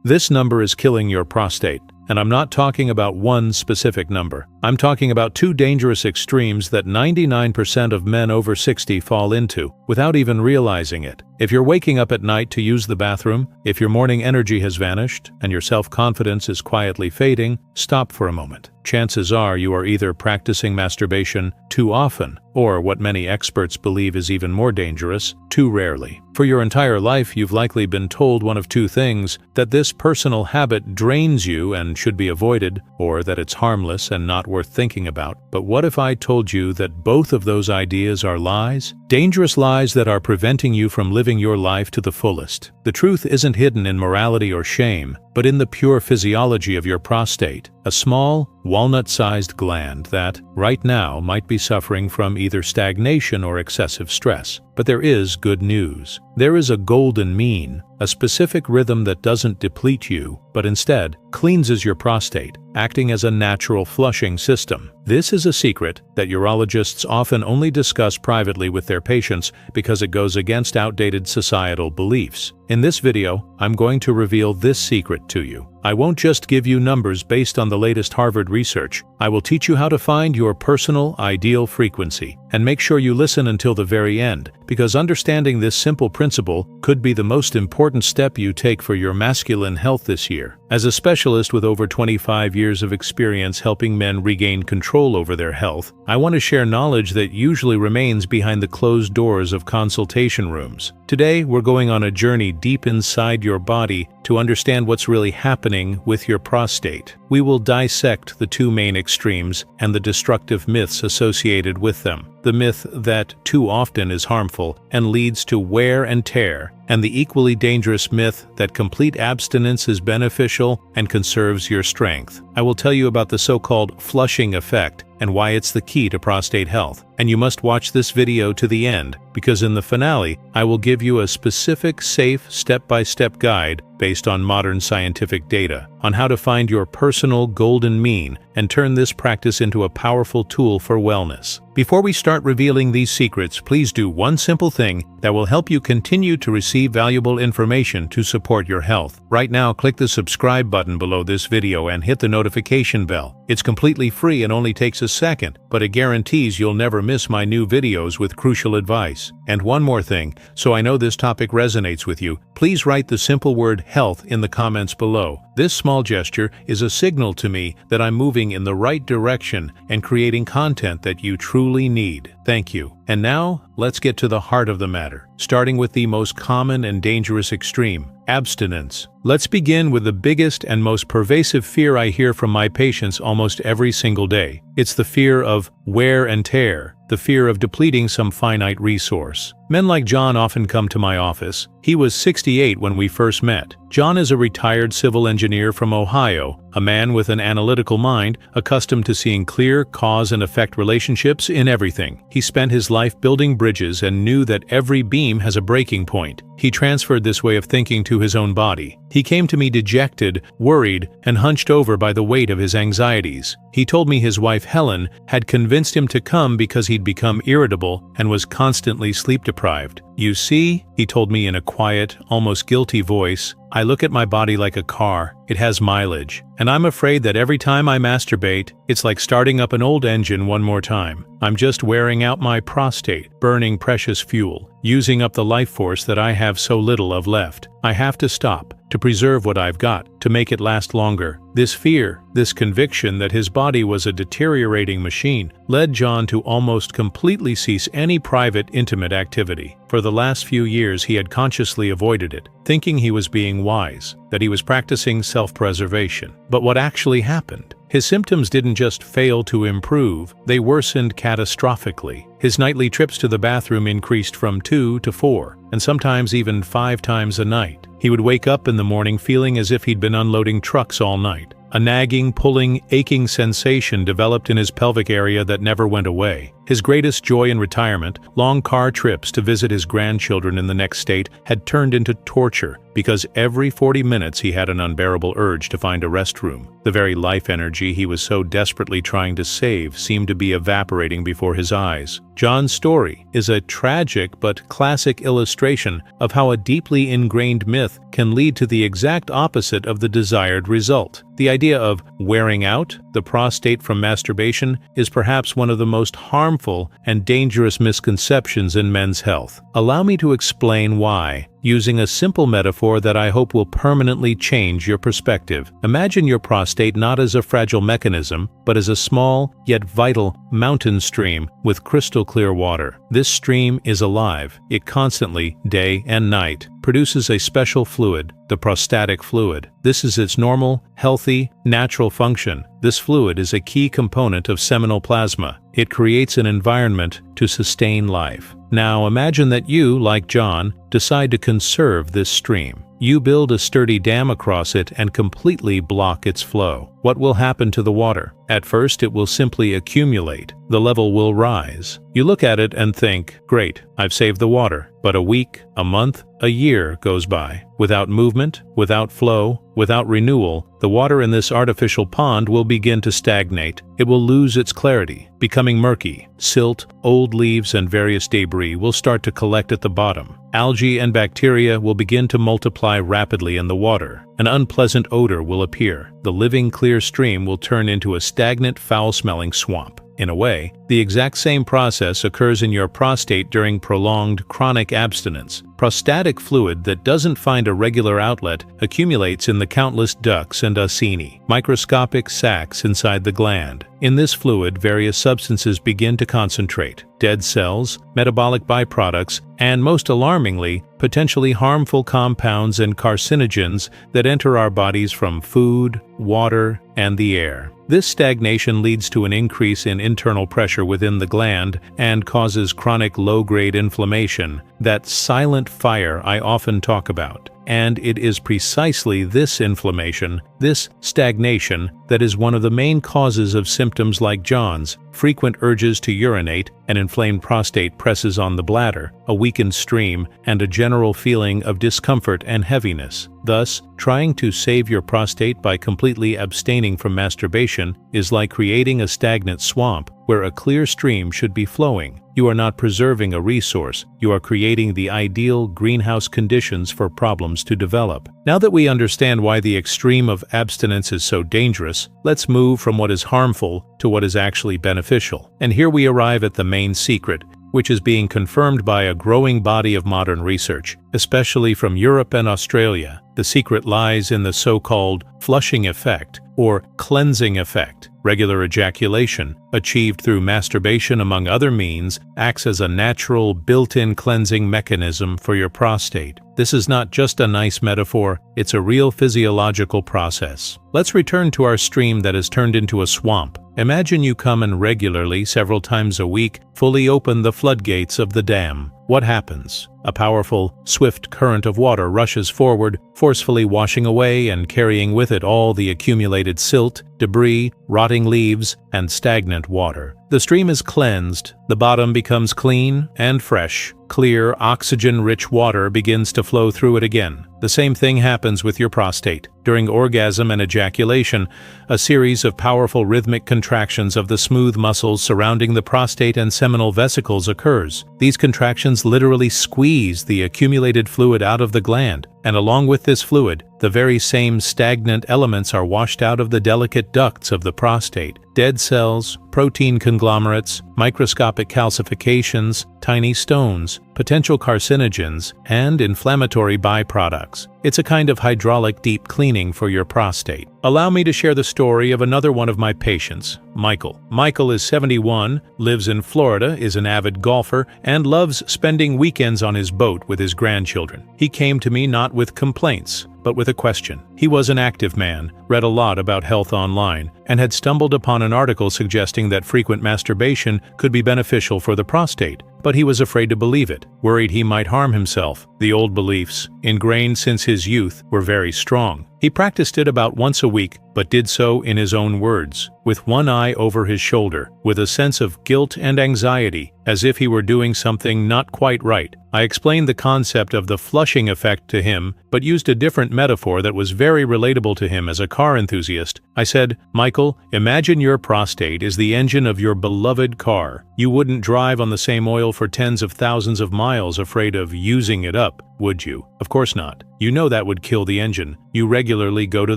This number is killing your prostate. And I'm not talking about one specific number. I'm talking about two dangerous extremes that 99% of men over 60 fall into, without even realizing it. If you're waking up at night to use the bathroom, if your morning energy has vanished, and your self-confidence is quietly fading, stop for a moment. Chances are you are either practicing masturbation too often, or what many experts believe is even more dangerous, too rarely. For your entire life, you've likely been told one of two things: that this personal habit drains you and should be avoided, or that it's harmless and not worth thinking about. But what if I told you that both of those ideas are lies? Dangerous lies that are preventing you from living your life to the fullest. The truth isn't hidden in morality or shame, but in the pure physiology of your prostate, a small, walnut-sized gland that, right now, might be suffering from either stagnation or excessive stress. But there is good news. There is a golden mean, a specific rhythm that doesn't deplete you, but instead cleanses your prostate, acting as a natural flushing system. This is a secret that urologists often only discuss privately with their patients because it goes against outdated societal beliefs. In this video, I'm going to reveal this secret to you. I won't just give you numbers based on the latest Harvard research. I will teach you how to find your personal ideal frequency. And make sure you listen until the very end, because understanding this simple principle could be the most important step you take for your masculine health this year. As a specialist with over 25 years of experience helping men regain control over their health, I want to share knowledge that usually remains behind the closed doors of consultation rooms. Today, we're going on a journey deep inside your body to understand what's really happening with your prostate. We will dissect the two main extremes and the destructive myths associated with them. The myth that too often is harmful and leads to wear and tear, and the equally dangerous myth that complete abstinence is beneficial and conserves your strength. I will tell you about the so-called flushing effect and why it's the key to prostate health. And you must watch this video to the end, because in the finale, I will give you a specific, safe, step-by-step guide based on modern scientific data on how to find your personal golden mean and turn this practice into a powerful tool for wellness. Before we start revealing these secrets, please do one simple thing that will help you continue to receive valuable information to support your health. Right now, click the subscribe button below this video and hit the notification bell. It's completely free and only takes a second, but it guarantees you'll never miss my new videos with crucial advice. And one more thing, so I know this topic resonates with you, please write the simple word health in the comments below. This small gesture is a signal to me that I'm moving in the right direction and creating content that you truly need. Thank you. And now, let's get to the heart of the matter, starting with the most common and dangerous extreme: abstinence. Let's begin with the biggest and most pervasive fear I hear from my patients almost every single day. It's the fear of wear and tear, the fear of depleting some finite resource. Men like John often come to my office. He was 68 when we first met. John is a retired civil engineer from Ohio, a man with an analytical mind, accustomed to seeing clear cause and effect relationships in everything. He spent his life building bridges and knew that every beam has a breaking point. He transferred this way of thinking to his own body. He came to me dejected, worried, and hunched over by the weight of his anxieties. He told me his wife Helen had convinced him to come because he'd become irritable and was constantly sleep-deprived. "You see," he told me in a quiet, almost guilty voice, "I look at my body like a car. It has mileage. And I'm afraid that every time I masturbate, it's like starting up an old engine one more time. I'm just wearing out my prostate, burning precious fuel, using up the life force that I have so little of left. I have to stop, to preserve what I've got, to make it last longer." This fear, this conviction that his body was a deteriorating machine, led John to almost completely cease any private, intimate activity. For the last few years, he had consciously avoided it, thinking he was being wise, that he was practicing self-preservation. But what actually happened? His symptoms didn't just fail to improve, they worsened catastrophically. His nightly trips to the bathroom increased from 2 to 4, and sometimes even 5 times a night. He would wake up in the morning feeling as if he'd been unloading trucks all night. A nagging, pulling, aching sensation developed in his pelvic area that never went away. His greatest joy in retirement, long car trips to visit his grandchildren in the next state, had turned into torture, because every 40 minutes he had an unbearable urge to find a restroom. The very life energy he was so desperately trying to save seemed to be evaporating before his eyes. John's story is a tragic but classic illustration of how a deeply ingrained myth can lead to the exact opposite of the desired result. The idea of wearing out the prostate from masturbation is perhaps one of the most harmful and dangerous misconceptions in men's health. Allow me to explain why, using a simple metaphor that I hope will permanently change your perspective. Imagine your prostate not as a fragile mechanism, but as a small yet vital mountain stream with crystal clear water. This stream is alive. It constantly, day and night, produces a special fluid, the prostatic fluid. This is its normal, healthy, natural function. This fluid is a key component of seminal plasma. It creates an environment to sustain life. Now imagine that you, like John, decide to conserve this stream. You build a sturdy dam across it and completely block its flow. What will happen to the water? At first, it will simply accumulate. The level will rise. You look at it and think, great, I've saved the water. But a week, a month, a year goes by. Without movement, without flow, without renewal, the water in this artificial pond will begin to stagnate. It will lose its clarity, becoming murky. Silt, old leaves, and various debris will start to collect at the bottom. Algae and bacteria will begin to multiply rapidly in the water. An unpleasant odor will appear. The living, clear stream will turn into a stagnant, foul-smelling swamp. In a way, the exact same process occurs in your prostate during prolonged, chronic abstinence. Prostatic fluid that doesn't find a regular outlet accumulates in the countless ducts and acini, microscopic sacs inside the gland. In this fluid, various substances begin to concentrate: dead cells, metabolic byproducts, and most alarmingly, potentially harmful compounds and carcinogens that enter our bodies from food, water, and the air. This stagnation leads to an increase in internal pressure within the gland and causes chronic low-grade inflammation, that silent fire I often talk about. And it is precisely this inflammation, this stagnation, that is one of the main causes of symptoms like John's. Frequent urges to urinate, an inflamed prostate presses on the bladder, a weakened stream, and a general feeling of discomfort and heaviness. Thus, trying to save your prostate by completely abstaining from masturbation is like creating a stagnant swamp where a clear stream should be flowing. You are not preserving a resource, you are creating the ideal greenhouse conditions for problems to develop. Now that we understand why the extreme of abstinence is so dangerous, let's move from what is harmful to what is actually beneficial. And here we arrive at the main secret, which is being confirmed by a growing body of modern research, especially from Europe and Australia. The secret lies in the so-called flushing effect, or cleansing effect. Regular ejaculation, achieved through masturbation among other means, acts as a natural, built-in cleansing mechanism for your prostate. This is not just a nice metaphor, it's a real physiological process. Let's return to our stream that has turned into a swamp. Imagine you come in regularly, several times a week, fully open the floodgates of the dam. What happens? A powerful, swift current of water rushes forward, forcefully washing away and carrying with it all the accumulated silt, debris, rotting leaves, and stagnant water. The stream is cleansed, the bottom becomes clean and fresh. Clear, oxygen-rich water begins to flow through it again. The same thing happens with your prostate. During orgasm and ejaculation, a series of powerful rhythmic contractions of the smooth muscles surrounding the prostate and seminal vesicles occurs. These contractions literally squeeze the accumulated fluid out of the gland, and along with this fluid, the very same stagnant elements are washed out of the delicate ducts of the prostate. Dead cells, protein conglomerates, microscopic calcifications, tiny stones, potential carcinogens, and inflammatory byproducts. It's a kind of hydraulic deep cleaning for your prostate. Allow me to share the story of another one of my patients, Michael. Michael is 71, lives in Florida, is an avid golfer, and loves spending weekends on his boat with his grandchildren. He came to me not with complaints, but with a question. He was an active man, read a lot about health online, and had stumbled upon an article suggesting that frequent masturbation could be beneficial for the prostate, but he was afraid to believe it, worried he might harm himself. The old beliefs, ingrained since his youth, were very strong. He practiced it about once a week, but did so in his own words, with one eye over his shoulder, with a sense of guilt and anxiety, as if he were doing something not quite right. I explained the concept of the flushing effect to him, but used a different metaphor that was very relatable to him as a car enthusiast. I said, "Michael, imagine your prostate is the engine of your beloved car. You wouldn't drive on the same oil for tens of thousands of miles afraid of using it up, would you? Of course not. You know that would kill the engine. You regularly go to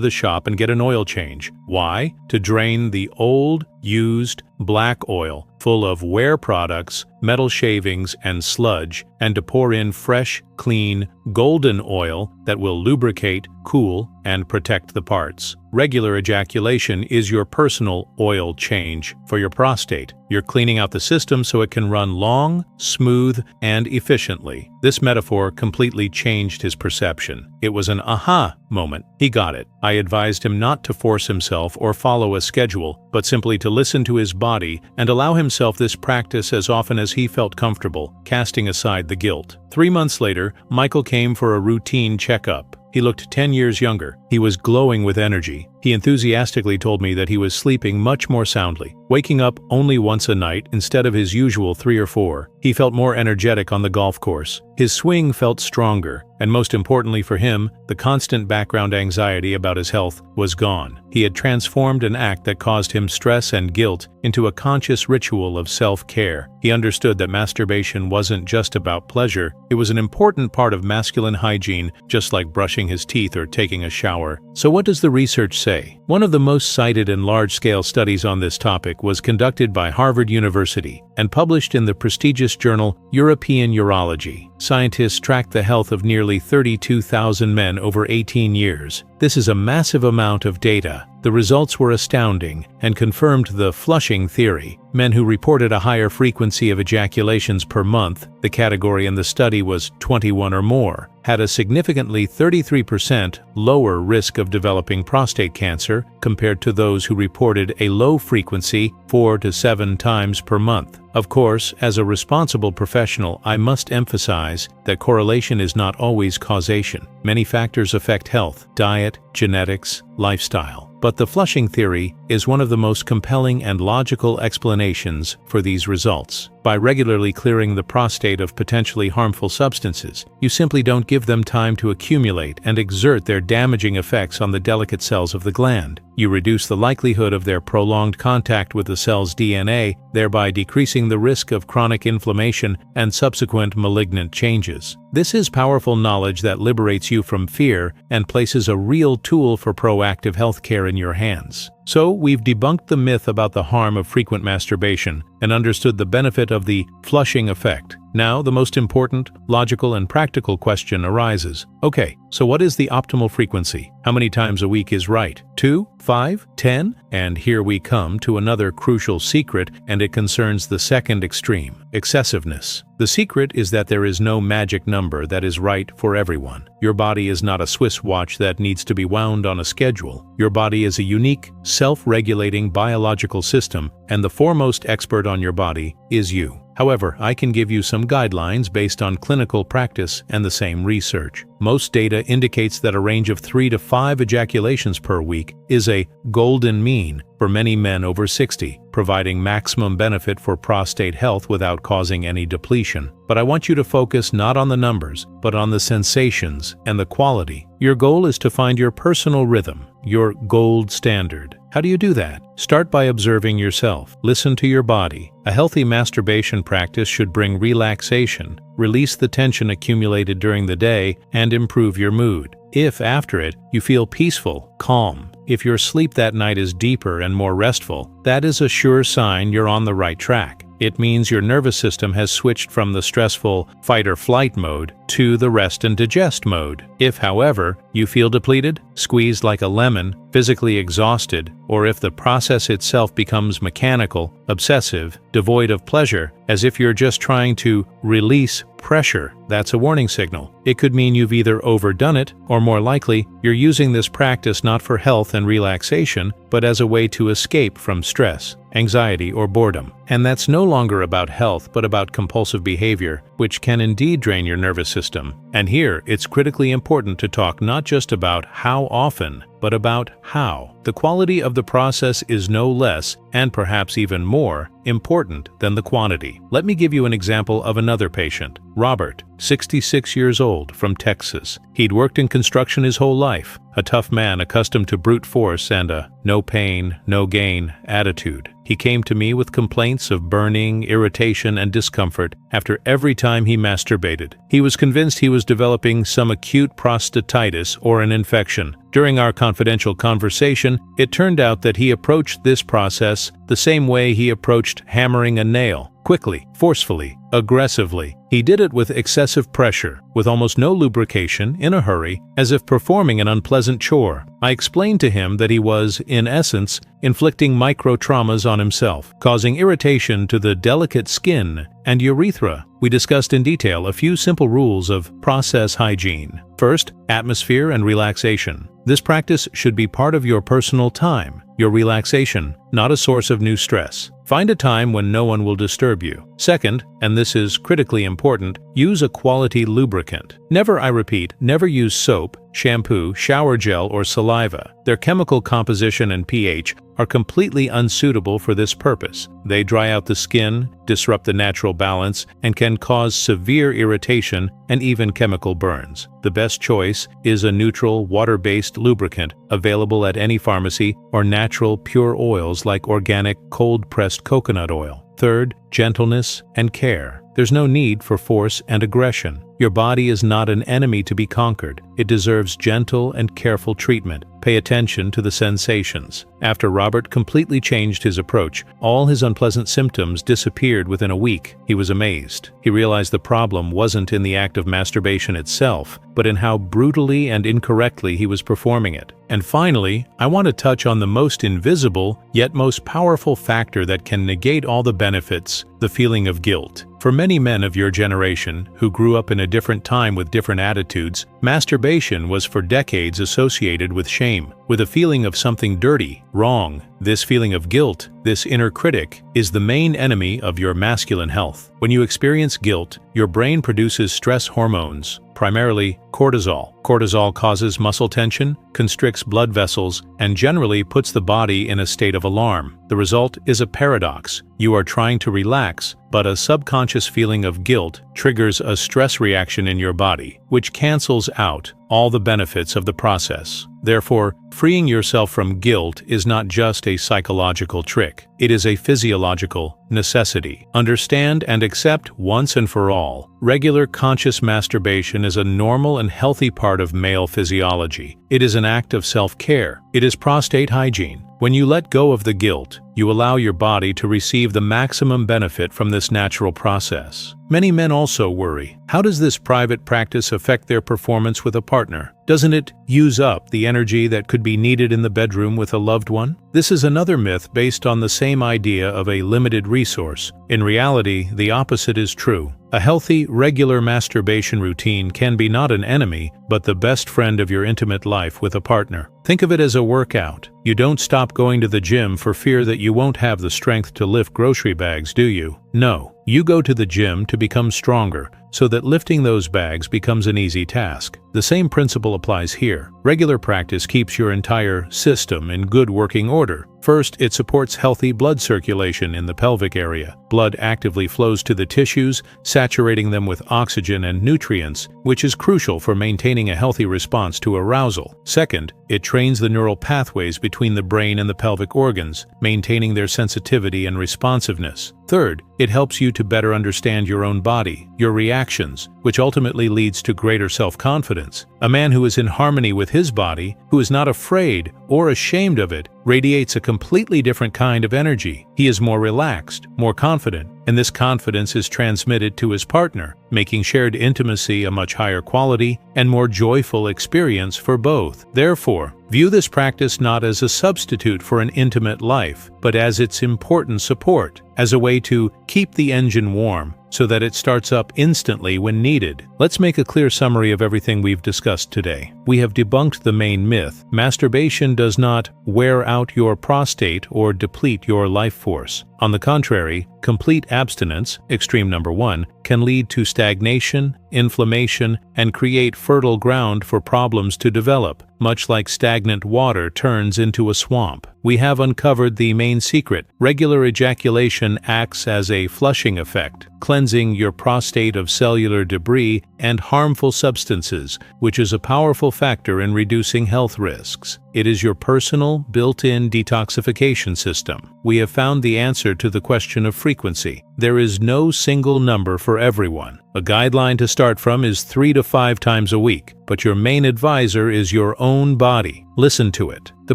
the shop and get an oil change. Why? To drain the old, used, black oil, full of wear products, metal shavings, and sludge, and to pour in fresh, clean, golden oil that will lubricate, cool, and protect the parts. Regular ejaculation is your personal oil change for your prostate. You're cleaning out the system so it can run long, smooth, and efficiently." This metaphor completely changed his perception. It was an aha moment. He got it. I advised him not to force himself or follow a schedule, but simply to listen to his body and allow himself this practice as often as he felt comfortable, casting aside the guilt. 3 months later, Michael came for a routine checkup. He looked 10 years younger. He was glowing with energy. He enthusiastically told me that he was sleeping much more soundly, waking up only once a night instead of his usual 3 or 4. He felt more energetic on the golf course. His swing felt stronger, and most importantly for him, the constant background anxiety about his health was gone. He had transformed an act that caused him stress and guilt into a conscious ritual of self-care. He understood that masturbation wasn't just about pleasure, it was an important part of masculine hygiene, just like brushing his teeth or taking a shower. So what does the research say? One of the most cited and large-scale studies on this topic was conducted by Harvard University and published in the prestigious journal European Urology. Scientists tracked the health of nearly 32,000 men over 18 years. This is a massive amount of data. The results were astounding and confirmed the flushing theory. Men who reported a higher frequency of ejaculations per month, the category in the study was 21 or more, had a significantly 33% lower risk of developing prostate cancer compared to those who reported a low frequency 4 to 7 times per month. Of course, as a responsible professional, I must emphasize that correlation is not always causation. Many factors affect health, diet, genetics, lifestyle. But the flushing theory is one of the most compelling and logical explanations for these results. By regularly clearing the prostate of potentially harmful substances, you simply don't give them time to accumulate and exert their damaging effects on the delicate cells of the gland. You reduce the likelihood of their prolonged contact with the cell's DNA, thereby decreasing the risk of chronic inflammation and subsequent malignant changes. This is powerful knowledge that liberates you from fear and places a real tool for proactive healthcare in your hands. So, we've debunked the myth about the harm of frequent masturbation and understood the benefit of the flushing effect. Now, the most important, logical, and practical question arises. Okay, so what is the optimal frequency? How many times a week is right? 2, 5, 10? And here we come to another crucial secret, and it concerns the second extreme, excessiveness. The secret is that there is no magic number that is right for everyone. Your body is not a Swiss watch that needs to be wound on a schedule. Your body is a unique, self-regulating biological system, and the foremost expert on your body is you. However, I can give you some guidelines based on clinical practice and the same research. Most data indicates that a range of 3 to 5 ejaculations per week is a golden mean for many men over 60, providing maximum benefit for prostate health without causing any depletion. But I want you to focus not on the numbers, but on the sensations and the quality. Your goal is to find your personal rhythm, your gold standard. How do you do that? Start by observing yourself. Listen to your body. A healthy masturbation practice should bring relaxation, release the tension accumulated during the day, and improve your mood. If, after it, you feel peaceful, calm, if your sleep that night is deeper and more restful, that is a sure sign you're on the right track. It means your nervous system has switched from the stressful fight-or-flight mode to the rest and digest mode. If, however, you feel depleted, squeezed like a lemon, physically exhausted, or if the process itself becomes mechanical, obsessive, devoid of pleasure, as if you're just trying to release pressure, that's a warning signal. It could mean you've either overdone it, or more likely, you're using this practice not for health and relaxation, but as a way to escape from stress, anxiety, or boredom. And that's no longer about health, but about compulsive behavior, which can indeed drain your nervous system. And here, it's critically important to talk not just about how often, but about how. The quality of the process is no less, and perhaps even more, important than the quantity. Let me give you an example of another patient, Robert, 66 years old, from Texas. He'd worked in construction his whole life, a tough man accustomed to brute force and a no pain, no gain attitude. He came to me with complaints of burning, irritation, and discomfort after every time he masturbated. He was convinced he was developing some acute prostatitis or an infection. During our confidential conversation, it turned out that he approached this process the same way he approached hammering a nail: quickly, forcefully, aggressively. He did it with excessive pressure, with almost no lubrication, in a hurry, as if performing an unpleasant chore. I explained to him that he was, in essence, inflicting micro-traumas on himself, causing irritation to the delicate skin and urethra. We discussed in detail a few simple rules of process hygiene. First, atmosphere and relaxation. This practice should be part of your personal time, your relaxation, not a source of new stress. Find a time when no one will disturb you. Second, and this is critically important, use a quality lubricant. Never, I repeat, never use soap, shampoo, shower gel, or saliva. Their chemical composition and pH are completely unsuitable for this purpose. They dry out the skin, disrupt the natural balance, and can cause severe irritation and even chemical burns. The best choice is a neutral, water-based lubricant available at any pharmacy, or natural, pure oils like organic, cold-pressed coconut oil. Third, gentleness and care. There's no need for force and aggression. Your body is not an enemy to be conquered. It deserves gentle and careful treatment. Pay attention to the sensations. After Robert completely changed his approach, all his unpleasant symptoms disappeared within a week. He was amazed. He realized the problem wasn't in the act of masturbation itself, but in how brutally and incorrectly he was performing it. And finally, I want to touch on the most invisible, yet most powerful factor that can negate all the benefits: the feeling of guilt. For many men of your generation, who grew up in a different time with different attitudes, masturbation was for decades associated with shame, with a feeling of something dirty, wrong. This feeling of guilt, this inner critic, is the main enemy of your masculine health. When you experience guilt, your brain produces stress hormones, primarily cortisol. Cortisol causes muscle tension, constricts blood vessels, and generally puts the body in a state of alarm. The result is a paradox. You are trying to relax, but a subconscious feeling of guilt triggers a stress reaction in your body, which cancels out all the benefits of the process. Therefore, freeing yourself from guilt is not just a psychological trick. It is a physiological necessity. Understand and accept once and for all, regular conscious masturbation is a normal and healthy part of male physiology. It is an act of self-care. It is prostate hygiene. When you let go of the guilt, you allow your body to receive the maximum benefit from this natural process. Many men also worry, how does this private practice affect their performance with a partner? Doesn't it use up the energy that could be needed in the bedroom with a loved one? This is another myth based on the same idea of a limited resource. In reality, the opposite is true. A healthy, regular masturbation routine can be not an enemy, but the best friend of your intimate life with a partner. Think of it as a workout. You don't stop going to the gym for fear that you won't have the strength to lift grocery bags, do you? No. You go to the gym to become stronger, so that lifting those bags becomes an easy task. The same principle applies here. Regular practice keeps your entire system in good working order. First, it supports healthy blood circulation in the pelvic area. Blood actively flows to the tissues, saturating them with oxygen and nutrients, which is crucial for maintaining a healthy response to arousal. Second, it trains the neural pathways between the brain and the pelvic organs, maintaining their sensitivity and responsiveness. Third, it helps you to better understand your own body, your reactions, which ultimately leads to greater self-confidence. A man who is in harmony with his body, who is not afraid or ashamed of it, radiates a completely different kind of energy. He is more relaxed, more confident, and this confidence is transmitted to his partner, making shared intimacy a much higher quality and more joyful experience for both. Therefore, view this practice not as a substitute for an intimate life, but as its important support, as a way to keep the engine warm so that it starts up instantly when needed. Let's make a clear summary of everything we've discussed today. We have debunked the main myth. Masturbation does not wear out your prostate or deplete your life force. On the contrary, complete abstinence, extreme number 1, can lead to stagnation, inflammation, and create fertile ground for problems to develop, much like stagnant water turns into a swamp. We have uncovered the main secret. Regular ejaculation acts as a flushing effect, cleansing your prostate of cellular debris and harmful substances, which is a powerful factor in reducing health risks. It is your personal, built-in detoxification system. We have found the answer to the question of frequency. There is no single number for everyone. A guideline to start from is 3 to 5 times a week, but your main advisor is your own body. Listen to it. The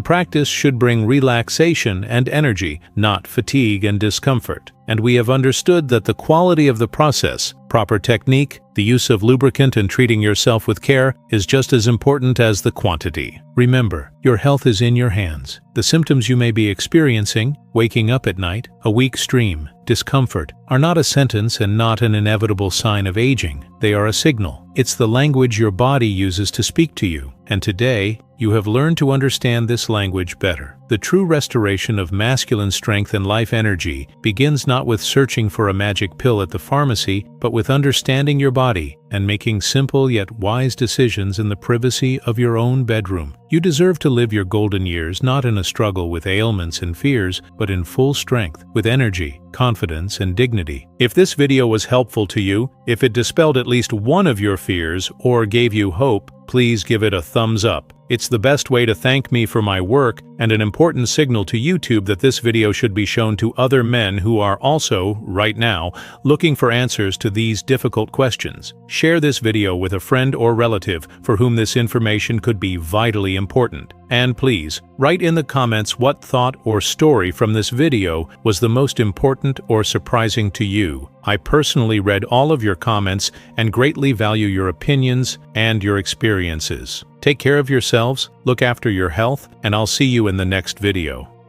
practice should bring relaxation and energy, not fatigue and discomfort. And we have understood that the quality of the process, proper technique, the use of lubricant and treating yourself with care is just as important as the quantity. Remember, your health is in your hands. The symptoms you may be experiencing, waking up at night, a weak stream, discomfort, are not a sentence and not an inevitable sign of aging. They are a signal. It's the language your body uses to speak to you. And today, you have learned to understand this language better. The true restoration of masculine strength and life energy begins not with searching for a magic pill at the pharmacy, but with understanding your body and making simple yet wise decisions in the privacy of your own bedroom. You deserve to live your golden years not in a struggle with ailments and fears, but in full strength, with energy, confidence, and dignity. If this video was helpful to you, if it dispelled at least one of your fears or gave you hope, please give it a thumbs up. It's the best way to thank me for my work and an important signal to YouTube that this video should be shown to other men who are also, right now, looking for answers to these difficult questions. Share this video with a friend or relative for whom this information could be vitally important. And please, write in the comments what thought or story from this video was the most important or surprising to you. I personally read all of your comments and greatly value your opinions and your experiences. Take care of yourselves, look after your health, and I'll see you in the next video.